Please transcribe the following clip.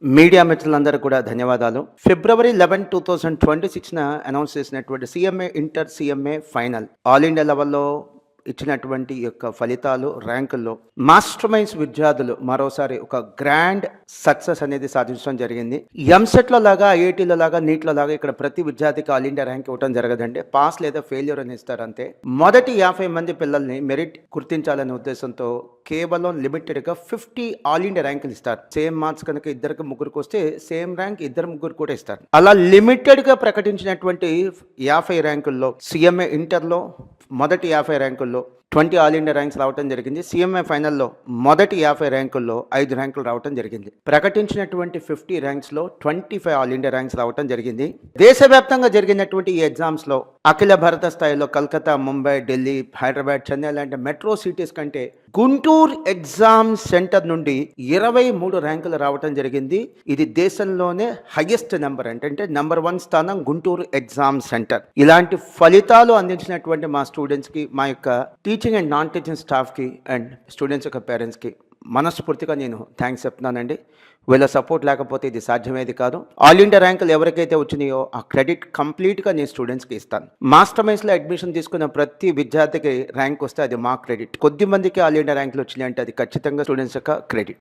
Media మిత్రులందరూ కూడా ధన్యవాదాలు. ఫిబ్రవరి 11, 2026న అనౌన్స్ చేసినటువంటి CMA inter CMA final all India లెవెల్‌లో ఇచ్చినటువంటి యొక్క ఫలితాలు, ర్యాంకుల్లో మాస్టర్ మైండ్స్ విద్యార్థులు మరోసారి ఒక గ్రాండ్ సక్సెస్ అనేది సాధించడం జరిగింది. ఎంసెట్‌లో లాగా, ఐఐటీలో లాగా, నీట్‌లో లాగా ఇక్కడ ప్రతి విద్యార్థికి ఆల్ ఇండియా ర్యాంక్ ఇవ్వడం జరగదండి. పాస్ లేదా ఫెయిల్యూర్ అని ఇస్తారు అంతే. మొదటి 50 మంది పిల్లల్ని మెరిట్ గుర్తించాలనే ఉద్దేశంతో కేవలం లిమిటెడ్గా 50 ఆల్ ఇండియా ర్యాంకులు ఇస్తారు. సేమ్ మార్క్స్ కనుక ఇద్దరికి ముగ్గురికి వస్తే సేమ్ ర్యాంక్ ఇద్దరు ముగ్గురు కూడా ఇస్తారు. అలా లిమిటెడ్గా ప్రకటించినటువంటి 50 ర్యాంకుల్లో సీఎంఏ ఇంటర్లో మొదటి 50 ర్యాంకుల్లో 20 ఆల్ ఇండియా ర్యాంక్స్ రావడం జరిగింది. సీఎంఏ ఫైనల్లో మొదటి 50 ర్యాంకుల్లో 5 ర్యాంకులు రావడం జరిగింది. ప్రకటించినటువంటి 50 ర్యాంక్స్లో 25 ఆల్ ఇండియా ర్యాంక్స్ రావడం జరిగింది. దేశవ్యాప్తంగా జరిగినటువంటి ఈ ఎగ్జామ్స్లో అఖిల భారత స్థాయిలో కలకత్తా, ముంబై, ఢిల్లీ, హైదరాబాద్, చెన్నై లాంటి మెట్రో సిటీస్ కంటే గుంటూరు ఎగ్జామ్ సెంటర్ నుండి 23 ర్యాంకులు రావడం జరిగింది. ఇది దేశంలోనే హైయెస్ట్ నెంబర్ అంటే నెంబర్ 1 స్థానం గుంటూరు ఎగ్జామ్ సెంటర్. ఇలాంటి ఫలితాలు అందించినటువంటి మా స్టూడెంట్స్కి, మా యొక్క టీచింగ్ అండ్ నాన్ టీచింగ్ స్టాఫ్కి అండ్ స్టూడెంట్స్ యొక్క పేరెంట్స్కి మనస్ఫూర్తిగా నేను థ్యాంక్స్ చెప్తున్నానండి. వీళ్ళ సపోర్ట్ లేకపోతే ఇది సాధ్యమేది కాదు. ఆల్ ఇండియా ర్యాంకులు ఎవరికైతే వచ్చినాయో ఆ క్రెడిట్ కంప్లీట్గా నేను స్టూడెంట్స్కి ఇస్తాను. మాస్టర్ మైండ్స్లో అడ్మిషన్ తీసుకున్న ప్రతి విద్యార్థికి ర్యాంక్ వస్తే అది మా క్రెడిట్. కొద్ది మందికి ఆల్ ఇండియా ర్యాంకులు వచ్చినాయి అంటే అది ఖచ్చితంగా స్టూడెంట్స్ యొక్క క్రెడిట్.